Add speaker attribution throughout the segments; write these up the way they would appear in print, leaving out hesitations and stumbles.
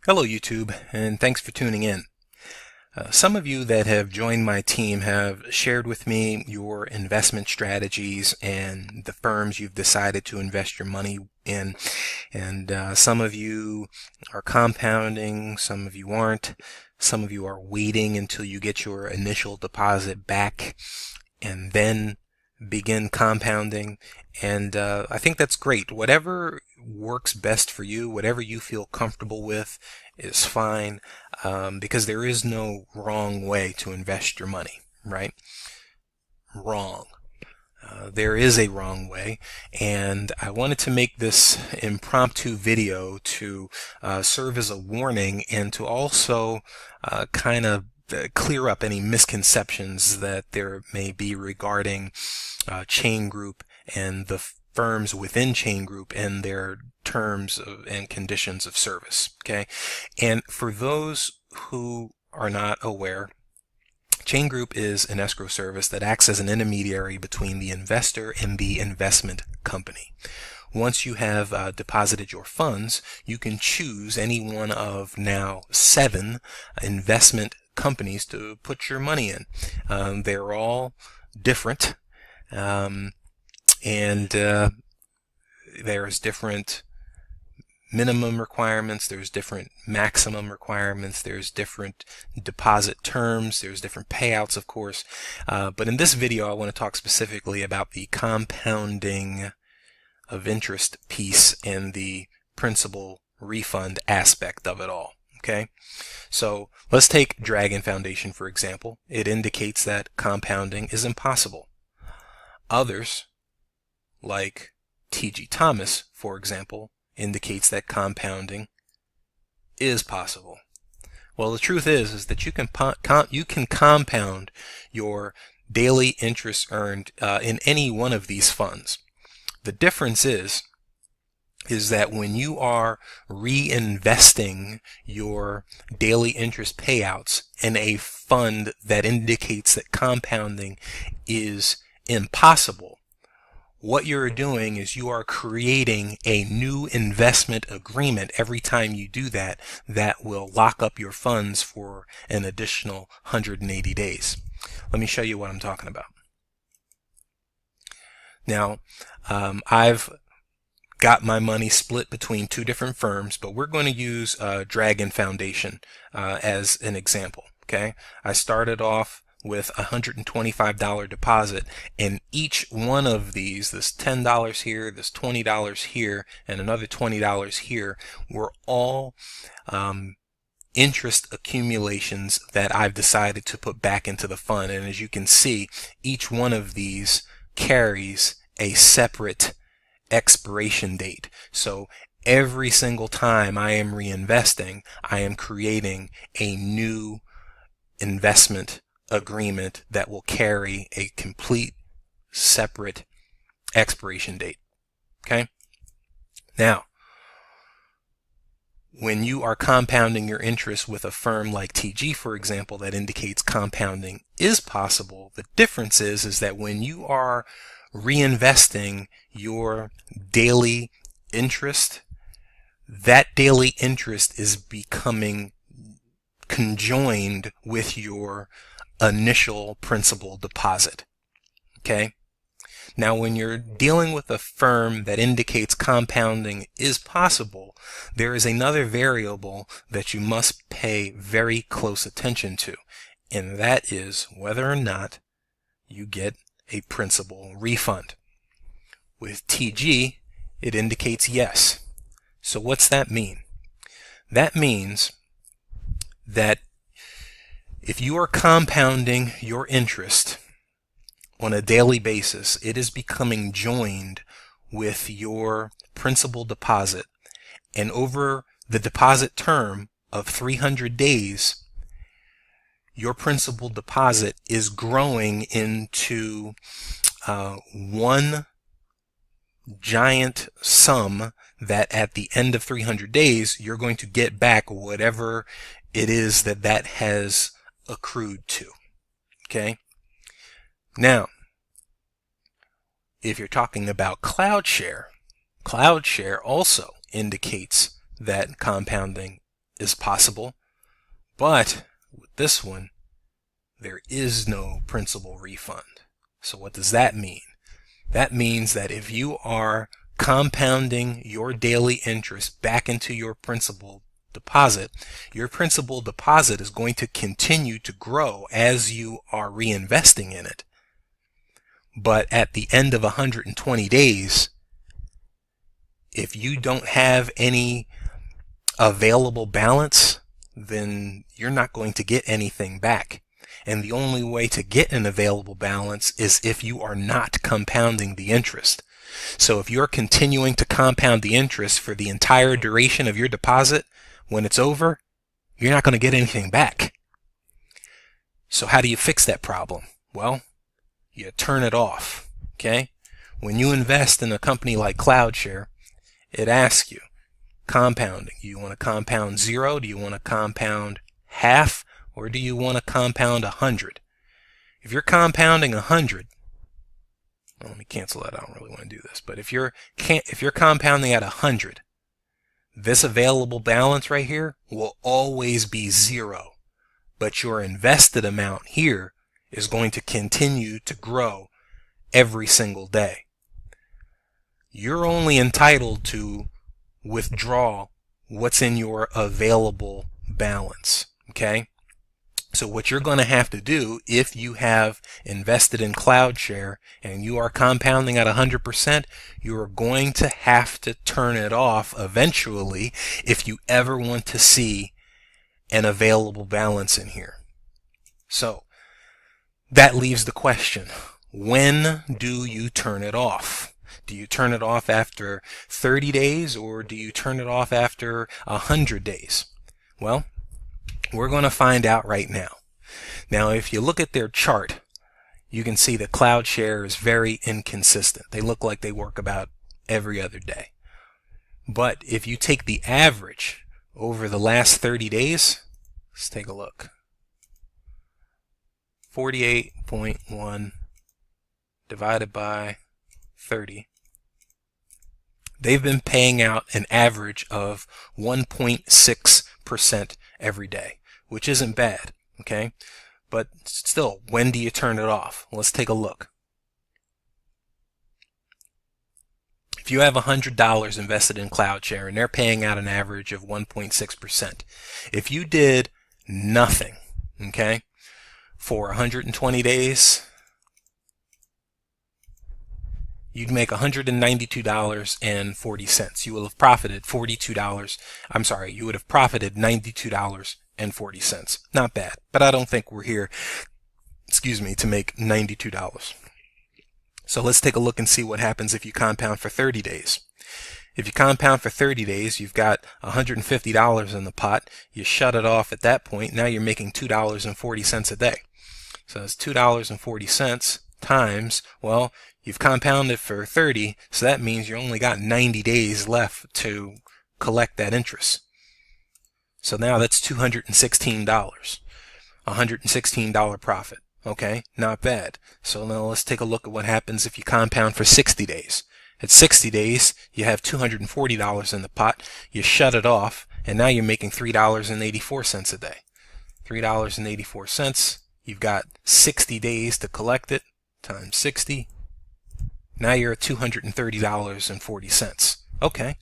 Speaker 1: Hello YouTube, and thanks for tuning in. Some of you that have joined my team have shared with me your investment strategies and the firms you've decided to invest your money in. And some of you are compounding, some of you aren't. Some of you are waiting until you get your initial deposit back and then begin compounding. And I think that's great. Whatever works best for you, whatever you feel comfortable with is fine, because there is no wrong way to invest your money, right? Wrong. There is a wrong way, and I wanted to make this impromptu video to serve as a warning and to also kind of clear up any misconceptions that there may be regarding chain group and the firms within chain group and their terms and conditions of service. Okay, and for those who are not aware, chain group is an escrow service that acts as an intermediary between the investor and the investment company. Once you have deposited your funds, you can choose any one of now 7 investment companies to put your money in. They're all different, and there's different minimum requirements, there's different maximum requirements, there's different deposit terms, there's different payouts, of course. But in this video, I want to talk specifically about the compounding of interest piece and the principal refund aspect of it all. Okay, so let's take Dragon Foundation for example. It indicates that compounding is impossible. Others, like T.G. Thomas, for example, indicates that compounding is possible. Well, the truth is that you can compound your daily interest earned in any one of these funds. The difference is that when you are reinvesting your daily interest payouts in a fund that indicates that compounding is impossible, what you're doing is you are creating a new investment agreement every time you do that will lock up your funds for an additional 180 days. Let me show you what I'm talking about. Now, I've got my money split between 2 different firms, but we're going to use Dragon Foundation as an example. Okay, I started off with a $125 deposit, and each one of these, this $10 here, this $20 here, and another $20 here, were all interest accumulations that I've decided to put back into the fund. And as you can see, each one of these carries a separate expiration date. So every single time I am reinvesting, I am creating a new investment agreement that will carry a complete separate expiration date. Okay? Now, when you are compounding your interest with a firm like TG, for example, that indicates compounding is possible, the difference is that when you are reinvesting your daily interest, that daily interest is becoming conjoined with your initial principal deposit. Okay? Now, when you're dealing with a firm that indicates compounding is possible, there is another variable that you must pay very close attention to, and that is whether or not you get a principal refund. With TG, it indicates yes. So what's that mean? That means that if you are compounding your interest on a daily basis, it is becoming joined with your principal deposit, and over the deposit term of 300 days, your principal deposit is growing into one giant sum that at the end of 300 days, you're going to get back whatever it is that has accrued to. Okay? Now, if you're talking about cloud share also indicates that compounding is possible, but with this one, there is no principal refund. So what does that mean? That means that if you are compounding your daily interest back into your principal deposit, your principal deposit is going to continue to grow as you are reinvesting in it. But at the end of 120 days, if you don't have any available balance, then you're not going to get anything back. And the only way to get an available balance is if you are not compounding the interest. So if you're continuing to compound the interest for the entire duration of your deposit, when it's over, you're not going to get anything back. So how do you fix that problem? Well, you turn it off. Okay? When you invest in a company like CloudShare, it asks you, compounding. Do you want to compound 0? Do you want to compound half? Or do you want to compound 100? If you're compounding 100, well, let me cancel that. I don't really want to do this. But if you're compounding at 100, this available balance right here will always be 0. But your invested amount here is going to continue to grow every single day. You're only entitled to withdraw what's in your available balance. Okay? So what you're going to have to do if you have invested in CloudShare and you are compounding at 100%, you are going to have to turn it off eventually if you ever want to see an available balance in here. So that leaves the question, when do you turn it off? Do you turn it off after 30 days or do you turn it off after 100 days? Well, we're going to find out right now. Now, if you look at their chart, you can see that CloudShare is very inconsistent. They look like they work about every other day. But if you take the average over the last 30 days, let's take a look. 48.1 divided by 30. They've been paying out an average of 1.6% every day, which isn't bad, okay? But still, when do you turn it off? Let's take a look. If you have $100 invested in CloudShare and they're paying out an average of 1.6%, if you did nothing, okay, for 120 days, you'd make $192.40. You will have profited $42. I'm sorry, you would have profited $92.40. Not bad, but I don't think we're here, to make $92. So let's take a look and see what happens if you compound for 30 days. If you compound for 30 days, you've got $150 in the pot. You shut it off at that point. Now you're making $2.40 a day. So that's $2.40 times, well, you've compounded for 30, so that means you only got 90 days left to collect that interest. So now that's $216, $116 profit. Okay, not bad. So now let's take a look at what happens if you compound for 60 days. At 60 days, you have $240 in the pot. You shut it off, and now you're making $3.84 a day. $3.84. You've got 60 days to collect it, times 60. Now you're at $230.40. Okay.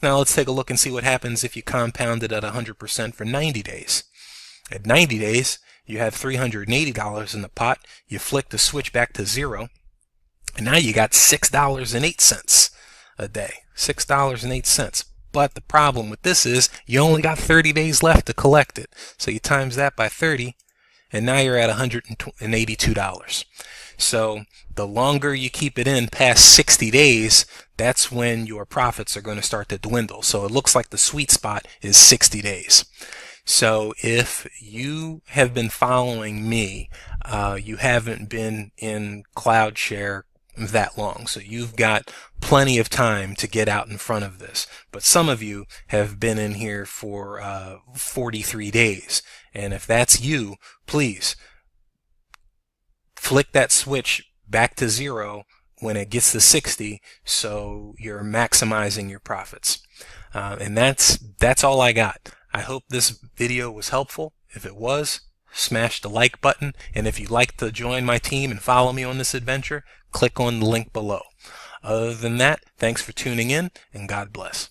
Speaker 1: Now let's take a look and see what happens if you compound it at 100% for 90 days. At 90 days, you have $380 in the pot. You flick the switch back to 0, and now you got $6.08 a day. $6.08. But the problem with this is you only got 30 days left to collect it. So you times that by 30, and now you're at $182. So the longer you keep it in past 60 days, that's when your profits are going to start to dwindle. So it looks like the sweet spot is 60 days. So if you have been following me, you haven't been in CloudShare that long. So you've got plenty of time to get out in front of this. But some of you have been in here for 43 days. And if that's you, please flick that switch back to 0 when it gets to 60 so you're maximizing your profits. And that's all I got. I hope this video was helpful. If it was, smash the like button, and if you'd like to join my team and follow me on this adventure, click on the link below. Other than that, thanks for tuning in, and God bless.